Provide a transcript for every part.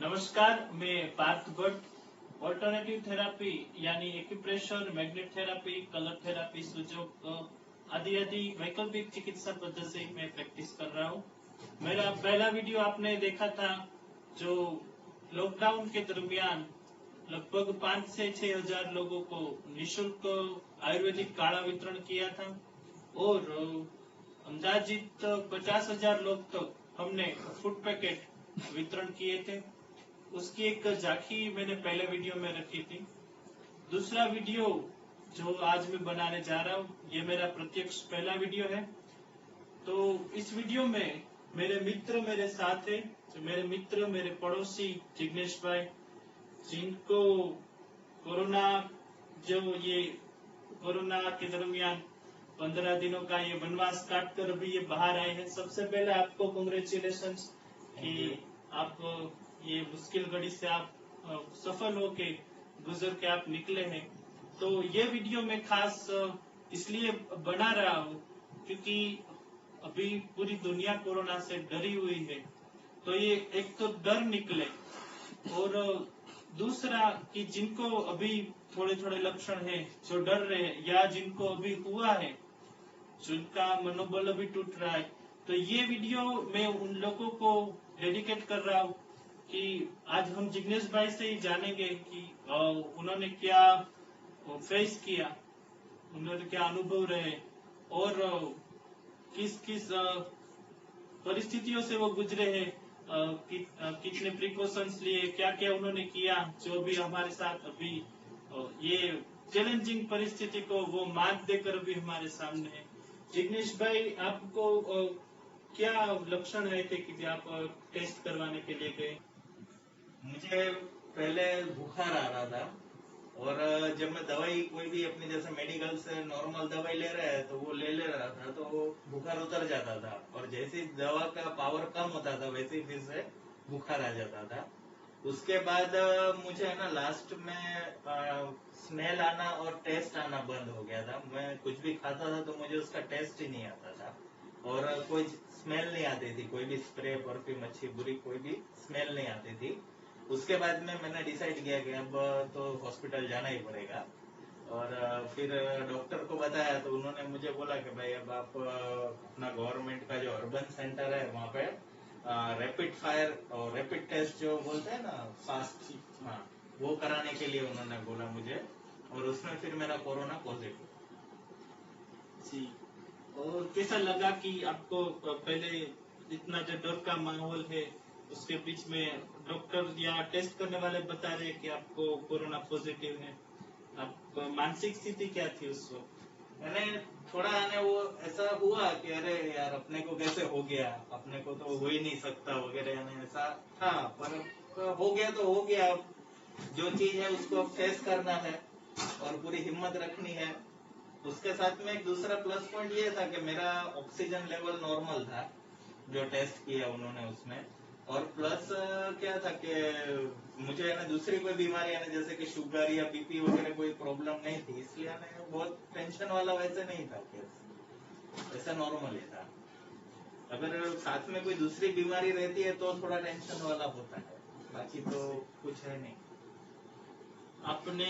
नमस्कार, मैं Parth Bhatt. Alternative therapy यानी acupressure, magnet therapy, colour therapy, Sujok आदि आदि वैकल्पिक चिकित्सा पद्धति में प्रैक्टिस कर रहा हूँ। मेरा पहला वीडियो आपने देखा था जो लॉकडाउन के दरमियान लगभग 5 से 6 हजार लोगों को निशुल्क आयुर्वेदिक काढ़ा वितरण किया था और अंदाजित 50,000 लोग तक हमने फूड पैकेट वितरण किए थे। उसकी एक झांकी मैंने पहले वीडियो में रखी थी। दूसरा वीडियो जो आज मैं बनाने जा रहा हूँ, ये मेरा प्रत्यक्ष पहला वीडियो है। तो इस वीडियो में मेरे मित्र मेरे साथ है, जो मेरे मित्र मेरे पड़ोसी जिग्नेश भाई, जिनको कोरोना के दरमियान 15 दिनों का ये वनवास काट कर अभी ये बाहर आए हैं। सबसे पहले आपको कांग्रेचुलेशन कि आप ये मुश्किल घड़ी से आप सफल होके गुजर के आप निकले हैं। तो ये वीडियो में खास इसलिए बना रहा हूँ क्योंकि अभी पूरी दुनिया कोरोना से डरी हुई है। तो ये एक तो डर निकले और दूसरा कि जिनको अभी थोड़े थोड़े लक्षण हैं, जो डर रहे हैं या जिनको अभी हुआ है, जिनका मनोबल अभी टूट रहा है, तो ये वीडियो मैं उन लोगों को डेडिकेट कर रहा हूँ कि आज हम जिग्नेश भाई से ही जानेंगे कि उन्होंने क्या फेस किया, उन्होंने क्या अनुभव रहे और किस किस परिस्थितियों से वो गुजरे हैं, कितने प्रिकॉशंस लिए, क्या क्या उन्होंने किया, जो भी हमारे साथ अभी ये चैलेंजिंग परिस्थिति को वो मात देकर अभी हमारे सामने है। जिग्नेश भाई, आपको क्या लक्षण आए थे कि आप टेस्ट करवाने के लिए गए? मुझे पहले बुखार आ रहा था और जब मैं दवाई कोई भी अपनी जैसे मेडिकल से नॉर्मल दवाई ले रहा है तो वो ले रहा था तो बुखार उतर जाता था और जैसे ही दवा का पावर कम होता था वैसे ही फिर से बुखार आ जाता था। उसके बाद मुझे है ना लास्ट में स्मेल आना और टेस्ट आना बंद हो गया था। मैं कुछ भी खाता था तो मुझे उसका टेस्ट ही नहीं आता था और कोई स्मेल नहीं आती थी, कोई भी स्प्रे परफ्यूम अच्छी बुरी कोई भी स्मेल नहीं आती थी। उसके बाद में मैंने डिसाइड किया कि अब तो हॉस्पिटल जाना ही पड़ेगा और फिर डॉक्टर को बताया तो उन्होंने मुझे बोला कि भाई अब आप अपना गवर्नमेंट का जो अर्बन सेंटर है वहाँ पे रैपिड फायर और रैपिड टेस्ट जो बोलते हैं ना फास्ट, हाँ वो कराने के लिए उन्होंने बोला मुझे और उसमें फिर मेरा कोरोना पॉजिटिव। जी, और कैसा लगा कि आपको पहले इतना जो डर का माहौल है उसके बीच में डॉक्टर या टेस्ट करने वाले बता रहे कि आपको कोरोना पॉजिटिव है, आप मानसिक स्थिति क्या थी उस वक्त? मैंने थोड़ा है वो ऐसा हुआ कि अरे यार अपने को कैसे हो गया, अपने को तो हो ही नहीं सकता वगैरह, यानी ऐसा था। पर हो गया तो हो गया, जो चीज है उसको फेस करना है और पूरी हिम्मत रखनी है। उसके साथ में एक दूसरा प्लस पॉइंट ये था कि मेरा ऑक्सीजन लेवल नॉर्मल था जो टेस्ट किया उन्होंने उसमें, और प्लस क्या था कि मुझे है ना दूसरी कोई बीमारी है ना जैसे कि शुगर या बीपी वगैरह कोई प्रॉब्लम नहीं थी, इसलिए ना बहुत टेंशन वाला वैसे नहीं था केस, वैसा नॉर्मल ही था। अगर साथ में कोई दूसरी बीमारी रहती है तो थोड़ा टेंशन वाला होता है, बाकी तो कुछ है नहीं। आपने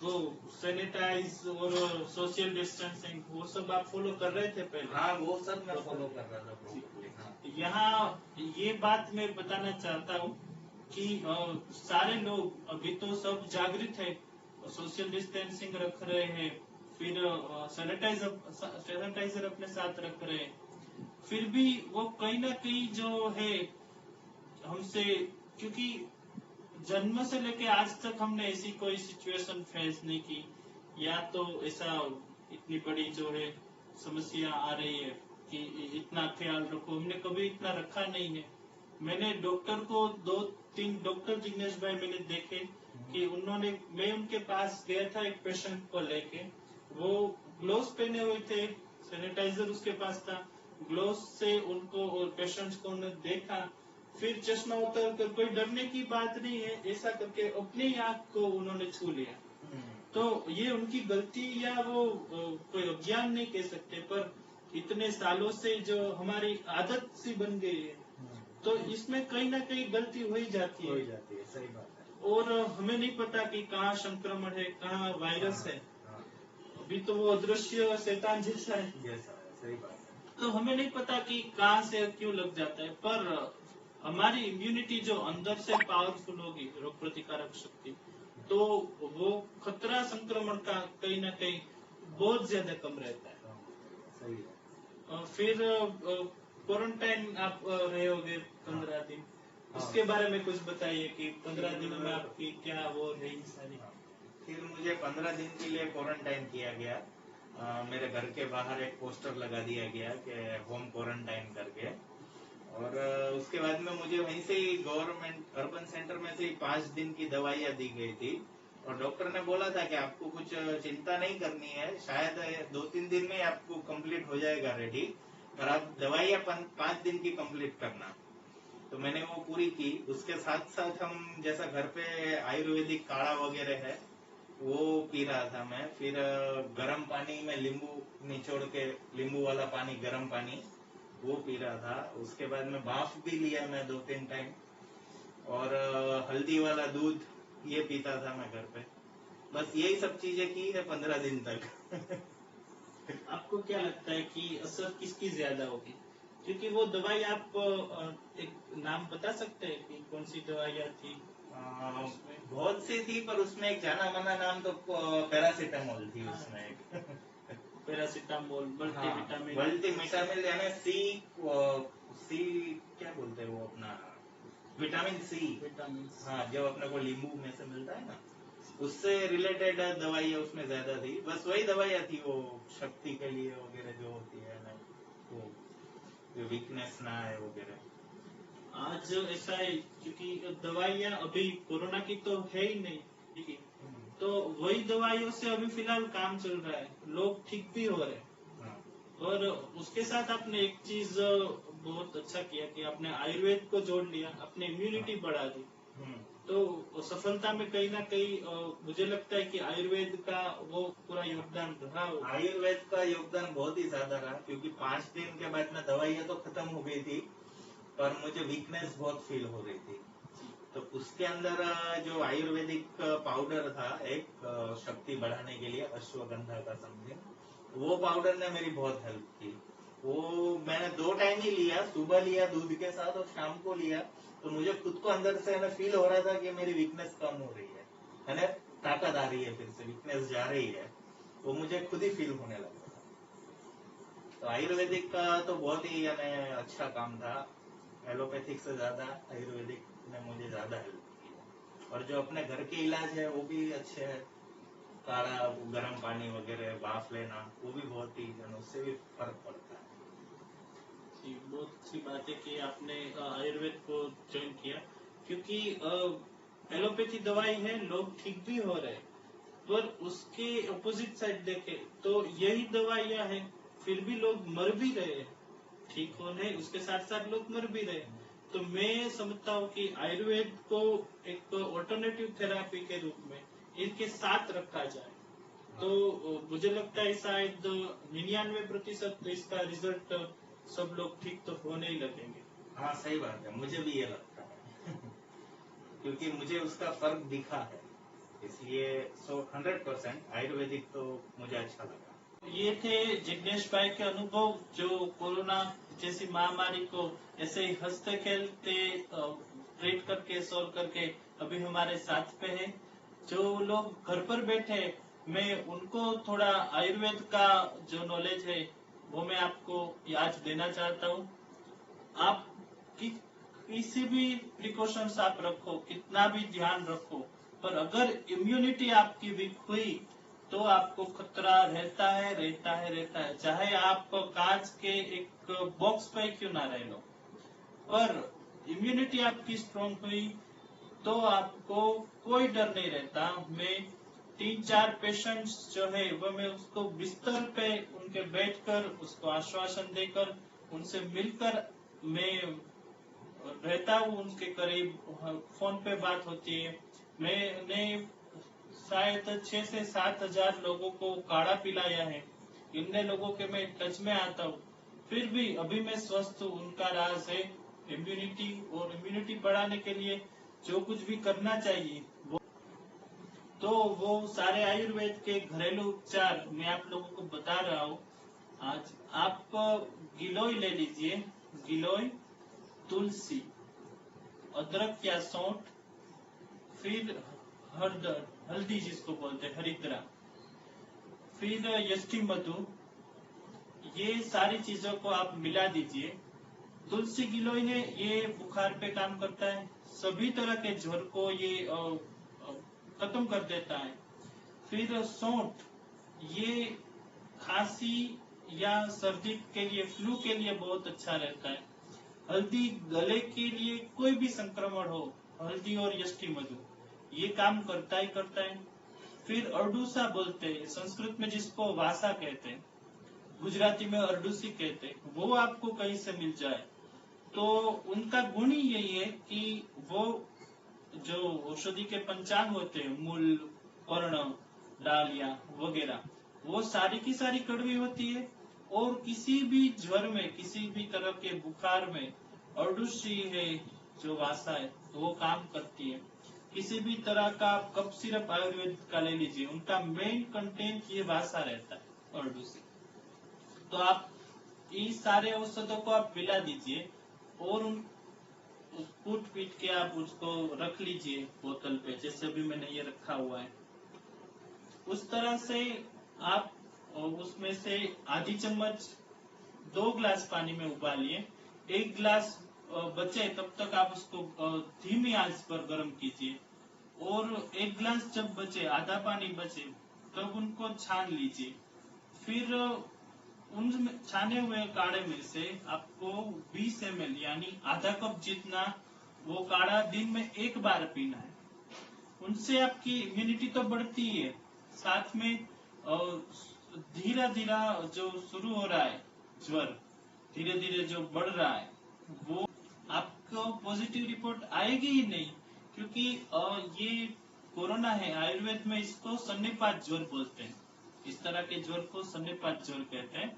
वो सैनिटाइज और सोशल डिस्टेंसिंग वो सब आप फॉलो कर रहे थे पहले? हाँ वो सब मैं फॉलो कर रहा था प्रॉपरली। हाँ। यहाँ ये बात मैं बताना चाहता हूँ कि सारे लोग अभी तो सब जागृत है, सोशल डिस्टेंसिंग रख रहे हैं, फिर सैनिटाइजर अपने साथ रख रहे हैं, फिर भी वो कहीं ना कहीं जो है हमसे, क्योंकि जन्म से लेके आज तक हमने ऐसी कोई सिचुएशन फेस नहीं की, या तो ऐसा इतनी बड़ी जो है समस्या आ रही है कि इतना ख्याल रखो, हमने कभी इतना रखा नहीं है। मैंने डॉक्टर को 2-3 डॉक्टर जिग्नेश भाई मैंने देखे कि उन्होंने, मैं उनके पास गया था एक पेशेंट को लेके, वो ग्लोव्स पहने हुए थे, सैनिटाइजर उसके पास था, ग्लोव्स से उनको और पेशेंट्स को उन्होंने देखा, फिर चश्मा उतार कर, कोई डरने की बात नहीं है, ऐसा करके अपनी आंख को उन्होंने छू लिया। तो ये उनकी गलती या वो कोई अज्ञान नहीं कह सकते, पर इतने सालों से जो हमारी आदत सी बन गई है, तो इसमें कहीं ना कहीं गलती हो ही जाती हो है ही जाती है, सही बात है। और हमें नहीं पता कि कहाँ संक्रमण है, कहाँ वायरस है। हाँ, अभी तो वो अदृश्य शैतान जैसा है, जैसा है, सही बात है। तो हमें नहीं पता कि कहाँ से क्यों लग जाता है। पर हमारी इम्यूनिटी जो अंदर से पावरफुल होगी, रोग प्रतिकारक शक्ति, तो वो खतरा संक्रमण का कहीं ना कहीं बहुत ज्यादा कम रहता है। हाँ, सही है। फिर क्वारंटाइन आप रहे होगे 15 दिन, उसके बारे में कुछ बताइए कि 15 दिनों में आपकी क्या वो रही सारी। फिर मुझे 15 दिन के लिए क्वारंटाइन किया गया। मेरे घर के बाहर एक पोस्टर लगा दिया गया कि होम क्वारंटाइन करके। और उसके बाद में मुझे वहीं से ही गवर्नमेंट अर्बन सेंटर में से ही 5 दिन की दवाइयाँ दी गई थी और डॉक्टर ने बोला था कि आपको कुछ चिंता नहीं करनी है, शायद 2-3 दिन में आपको कंप्लीट हो जाएगा रेडी, पर आप दवाइयाँ 5 दिन की कंप्लीट करना। तो मैंने वो पूरी की। उसके साथ साथ हम जैसा घर पे आयुर्वेदिक काढ़ा वगैरह है वो पी रहा था मैं। फिर गर्म पानी में नींबू निचोड़ के, नींबू वाला पानी, गर्म पानी वो पी रहा था। उसके बाद में भाफ भी लिया मैं 2-3 टाइम और हल्दी वाला दूध ये पीता था मैं घर पे। बस यही सब चीजें की है 15 दिन तक। आपको क्या लगता है कि असर किसकी ज्यादा होगी? क्योंकि वो दवाई आप एक नाम बता सकते हैं कि कौन सी दवाइयाँ थी उसमें? बहुत सी थी, पर उसमें एक जाना माना नाम तो पैरासीटामोल थी उसमें एक। Paracetamol, multivitamin. मल्टीविटामिन यानी सी क्या बोलते हैं वो अपना, विटामिन सी। विटामिन। हाँ, जो अपने को नींबू में से मिलता है ना, उससे रिलेटेड दवाइयाँ उसमें ज्यादा थी। बस वही दवाइयाँ थी वो शक्ति के लिए वगैरह जो होती है ना, वो जो वीकनेस ना है वगैरह। आज ऐसा है क्योंकि दवाइयाँ अभी कोरोना की तो है ही नहीं, ठीक है, तो वही दवाइयों से अभी फिलहाल काम चल रहा है, लोग ठीक भी हो रहे हैं। और उसके साथ आपने एक चीज बहुत अच्छा किया कि आपने आयुर्वेद को जोड़ लिया, अपनी इम्यूनिटी बढ़ा दी। तो सफलता में कहीं ना कहीं मुझे लगता है कि आयुर्वेद का वो पूरा योगदान रहा होगा। आयुर्वेद का योगदान बहुत ही ज्यादा रहा, क्योंकि 5 दिन के बाद में दवाइयाँ तो खत्म हो गई थी, पर मुझे वीकनेस बहुत फील हो रही थी। तो उसके अंदर जो आयुर्वेदिक पाउडर था एक शक्ति बढ़ाने के लिए, अश्वगंधा का समथिंग, वो पाउडर ने मेरी बहुत हेल्प की। वो मैंने 2 टाइम ही लिया, सुबह लिया दूध के साथ और शाम को लिया। तो मुझे खुद को अंदर से ना फील हो रहा था कि मेरी वीकनेस कम हो रही है ना, ताकत आ रही है, फिर से वीकनेस जा रही है। वो मुझे खुद ही फील होने लगा था। तो आयुर्वेदिक का तो बहुत ही यानी अच्छा काम था। एलोपैथिक से ज्यादा आयुर्वेदिक ने मुझे ज्यादा हेल्प की। और जो अपने घर के इलाज है वो भी अच्छे है, काढ़ा, गर्म पानी वगैरह, भाप लेना, वो भी बहुत ही, उससे भी फर्क पड़ता है। जी, बहुत अच्छी बात है कि आपने आयुर्वेद को ज्वाइन किया, क्योंकि एलोपैथी दवाई है, लोग ठीक भी हो रहे हैं, पर उसके अपोजिट साइड देखे तो यही दवाइयाँ हैं, फिर भी लोग मर भी रहे हैं। ठीक होने उसके साथ साथ लोग मर भी रहे हैं। तो मैं समझता हूँ कि आयुर्वेद को एक ऑल्टरनेटिव थेरापी के रूप में इनके साथ रखा जाए, तो मुझे लगता है शायद 99% इसका रिजल्ट सब लोग ठीक तो होने ही लगेंगे। हाँ, सही बात है, मुझे भी ये लगता है। क्योंकि मुझे उसका फर्क दिखा है, इसलिए 100% आयुर्वेदिक तो मुझे अच्छा लगा। ये थे जिग्नेश भाई के अनुभव, जो कोरोना जैसी महामारी को ऐसे ही हंसते खेलते ट्रीट करके, सॉल्व करके अभी हमारे साथ पे है। जो लोग घर पर बैठे, मैं उनको थोड़ा आयुर्वेद का जो नॉलेज है वो मैं आपको याद देना चाहता हूँ। आप किसी भी प्रिकॉशंस आप रखो, कितना भी ध्यान रखो, पर अगर इम्यूनिटी आपकी वीक हुई तो आपको खतरा रहता है, चाहे आप कांच के एक बॉक्स पे क्यों ना रह लो, पर इम्यूनिटी आपकी स्ट्रांग हुई तो आपको कोई डर नहीं रहता। मैं 3-4 पेशेंट्स जो है वो मैं उसको बिस्तर पे उनके बैठकर उसको आश्वासन देकर उनसे मिलकर मैं रहता हूँ, उनके करीब फोन पे बात होती है। मैंने शायद 6 से 7 हजार लोगों को काढ़ा पिलाया है, इतने लोगों के मैं टच में आता हूँ, फिर भी अभी मैं स्वस्थ हूँ, उनका राज है इम्यूनिटी और इम्यूनिटी बढ़ाने के लिए जो कुछ भी करना चाहिए वो सारे आयुर्वेद के घरेलू उपचार मैं आप लोगों को बता रहा हूँ। आज आप गिलोय ले लीजिए, गिलोय, तुलसी, अदरक या सौंठ, फिर हरदर, हल्दी जिसको बोलते हैं हरिद्रा, फिर यष्टि मधु, ये सारी चीजों को आप मिला दीजिए। तुलसी गिलोय है, ये बुखार पे काम करता है, सभी तरह के ज्वर को ये खत्म कर देता है। फिर सौंठ, ये खांसी या सर्दी के लिए, फ्लू के लिए बहुत अच्छा रहता है। हल्दी गले के लिए, कोई भी संक्रमण हो, हल्दी और यष्टि मधु ये काम करता ही करता है। फिर अरडूसा बोलते हैं, संस्कृत में जिसको वासा कहते हैं, गुजराती में अरडूसी कहते हैं, वो आपको कहीं से मिल जाए तो उनका गुण ही यही है कि वो जो औषधि के पंचांग होते हैं, मूल, पर्ण, डालियां वगैरह, वो सारी की सारी कड़वी होती है और किसी भी ज्वर में, किसी भी तरह के बुखार में अरडूसी है जो वासा है वो काम करती है। किसी भी तरह का कफ सिरप आयुर्वेद का ले लीजिए, उनका मेन कंटेंट ये वासा रहता है, अरडूसी। तो आप इस सारे औषधों को आप मिला दीजिए और कूट पीट के आप उसको रख लीजिए बोतल पे, जैसे भी मैंने ये रखा हुआ है। उस तरह से आप उसमें से आधी चम्मच 2 गिलास पानी में उबालिए, 1 गिलास बचे तब तक आप उसको धीमी आंच पर गर्म कीजिए और 1 गिलास जब बचे, आधा पानी बचे, तब उनको छान लीजिए। फिर उन छाने हुए काढ़े में से आपको 20 ml यानी आधा कप जितना वो काढ़ा दिन में 1 बार पीना है। उनसे आपकी इम्यूनिटी तो बढ़ती है, साथ में धीरे धीरे जो शुरू हो रहा है ज्वर, धीरे धीरे जो बढ़ रहा है, वो आपको पॉजिटिव रिपोर्ट आएगी ही नहीं, क्योंकि ये कोरोना है, आयुर्वेद में इसको सन्निपात ज्वर बोलते हैं। इस तरह के ज्वर को सन्निपात ज्वर कहते हैं।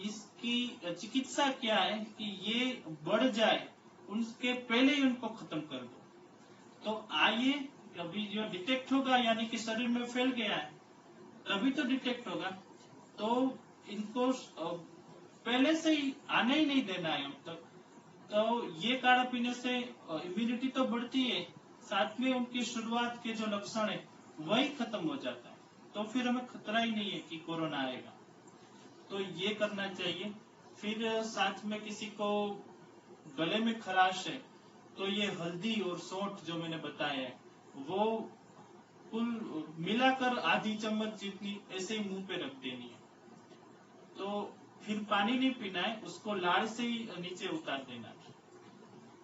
इसकी चिकित्सा क्या है कि ये बढ़ जाए उसके पहले ही उनको खत्म कर दो। तो आइए, अभी जो डिटेक्ट होगा यानी कि शरीर में फैल गया है, तभी तो डिटेक्ट होगा। तो इनको पहले से ही आने ही नहीं देना है अब तक। तो ये काढ़ा पीने से इम्यूनिटी तो बढ़ती है, साथ में उनकी शुरुआत के जो लक्षण है वही खत्म हो जाता है। तो फिर हमें खतरा ही नहीं है कि कोरोना आएगा। तो ये करना चाहिए। फिर साथ में किसी को गले में खराश है तो ये हल्दी और सौंठ जो मैंने बताया है वो कुल मिलाकर आधी चम्मच जितनी ऐसे ही मुंह पे रख देनी है। तो फिर पानी नहीं पीना है, उसको लाड़ से ही नीचे उतार देना है।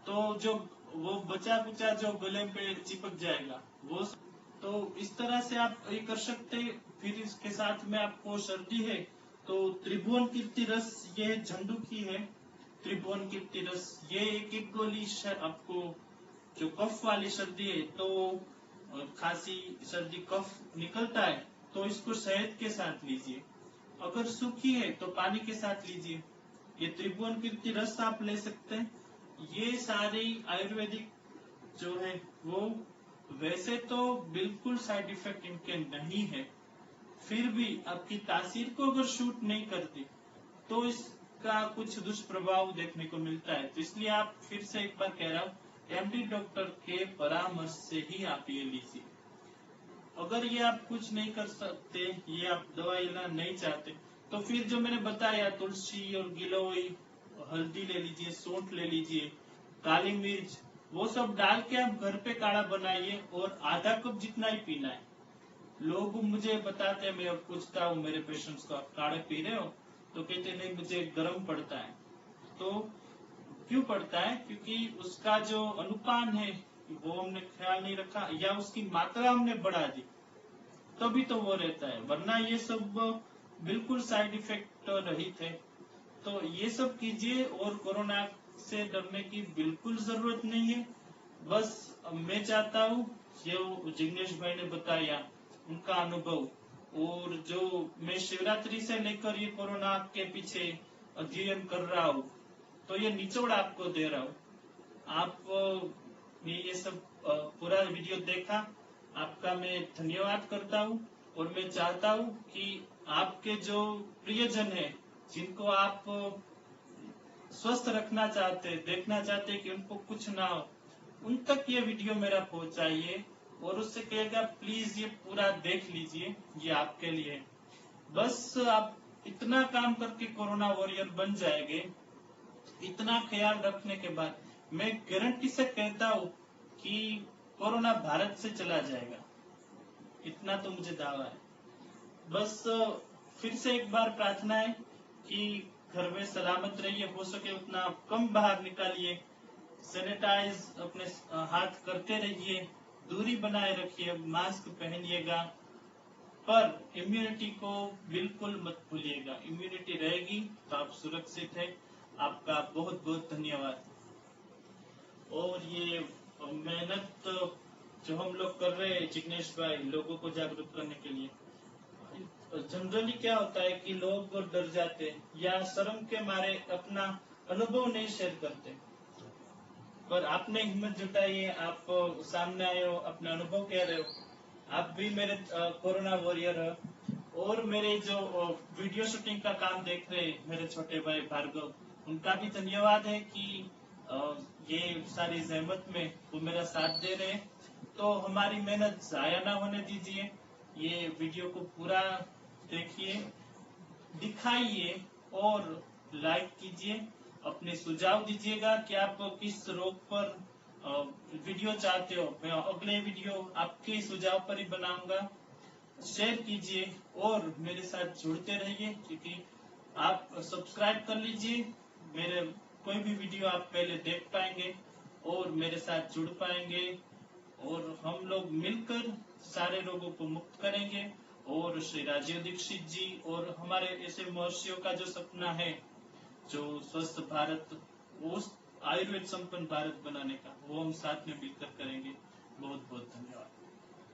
तो जो वो बचा कुचा जो गले पे चिपक जाएगा वो, तो इस तरह से आप ये कर सकते। फिर इसके साथ में आपको सर्दी है तो त्रिभुवन कीर्ति रस, ये झंडू की है, त्रिभुवन कीर्ति रस, ये एक गोली आपको, जो कफ वाली सर्दी है तो खांसी सर्दी कफ निकलता है तो इसको शहद के साथ लीजिए। अगर सूखी है तो पानी के साथ लीजिए। ये त्रिभुवन कीर्ति रस आप ले सकते हैं। ये सारे आयुर्वेदिक जो है वो वैसे तो बिल्कुल साइड इफेक्ट इनके नहीं है, फिर भी आपकी तासीर को अगर शूट नहीं करती तो इसका कुछ दुष्प्रभाव देखने को मिलता है। तो इसलिए आप, फिर से एक बार कह रहा हूँ, एमडी डॉक्टर के परामर्श से ही आप ये लीजिए। अगर ये आप कुछ नहीं कर सकते, ये आप दवाई लेना नहीं चाहते, तो फिर जो मैंने बताया, तुलसी और गिलोय, हल्दी ले लीजिए, सौंठ ले लीजिए, काली मिर्च, वो सब डाल के आप घर पे काढ़ा बनाइए और आधा कप जितना ही पीना है। लोग मुझे बताते हैं, मैं अब पूछता हूँ मेरे पेशेंट्स को, आप काढ़े पी रहे हो? तो कहते नहीं, मुझे गर्म पड़ता है। तो क्यों पड़ता है? क्योंकि उसका जो अनुपान है वो हमने ख्याल नहीं रखा, या उसकी मात्रा हमने बढ़ा दी, तभी तो वो रहता है। वरना ये सब बिल्कुल साइड इफेक्ट रहित है। तो ये सब कीजिए और कोरोना से डरने की बिल्कुल जरूरत नहीं है। बस मैं चाहता हूँ जो जिग्नेश भाई ने बताया उनका अनुभव, और जो मैं शिवरात्रि से लेकर ये कोरोना के पीछे अध्ययन कर रहा हूँ, तो ये निचोड़ आपको दे रहा हूँ। आप ने ये सब पूरा वीडियो देखा, आपका मैं धन्यवाद करता हूँ। और मैं चाहता हूँ कि आपके जो प्रियजन है, जिनको आप स्वस्थ रखना चाहते, देखना चाहते कि उनको कुछ ना हो, उन तक ये वीडियो मेरा पहुंचाइए और उससे कहेगा प्लीज ये पूरा देख लीजिए, ये आपके लिए। बस आप इतना काम करके कोरोना वॉरियर बन जाएंगे। इतना ख्याल रखने के बाद मैं गारंटी से कहता हूँ कि कोरोना भारत से चला जाएगा, इतना तो मुझे दावा है। बस फिर से एक बार प्रार्थना है कि घर में सलामत रहिए, हो सके उतना कम बाहर निकालिए, सैनिटाइज अपने हाथ करते रहिए, दूरी बनाए रखिए, मास्क पहनिएगा, पर इम्यूनिटी को बिल्कुल मत भूलिएगा। इम्यूनिटी रहेगी तो आप सुरक्षित है। आपका बहुत बहुत धन्यवाद। और ये मेहनत जो हम लोग कर रहे हैं जिग्नेश भाई, लोगों को जागरूक करने के लिए, जनरली क्या होता है कि लोग डर जाते हैं या शर्म के मारे अपना अनुभव नहीं शेयर करते, पर आपने हिम्मत जुटाई है, आप सामने आए हो, अपना अनुभव कह रहे हो। आप भी मेरे कोरोना वॉरियर हो। और मेरे जो वीडियो शूटिंग का काम देख रहे हैं मेरे छोटे भाई भार्गव, उनका भी धन्यवाद है कि ये सारी जहमत में वो मेरा साथ दे रहे हैं। तो हमारी मेहनत जाया ना होने दीजिए, ये वीडियो को पूरा देखिए, दिखाइए और लाइक कीजिए। अपने सुझाव दीजिएगा कि आप किस रोग पर वीडियो चाहते हो। मैं अगले वीडियो आपके सुझाव पर ही बनाऊंगा। शेयर कीजिए और मेरे साथ जुड़ते रहिए, क्योंकि आप सब्सक्राइब कर लीजिए, मेरे कोई भी वीडियो आप पहले देख पाएंगे और मेरे साथ जुड़ पाएंगे, और हम लोग मिलकर सारे लोगों को मुक्त करेंगे। और श्री राजीव दीक्षित जी और हमारे ऐसे महर्षियों का जो सपना है, जो स्वस्थ भारत, वो आयुर्वेद संपन्न भारत बनाने का, वो हम साथ में मिलकर करेंगे। बहुत बहुत धन्यवाद।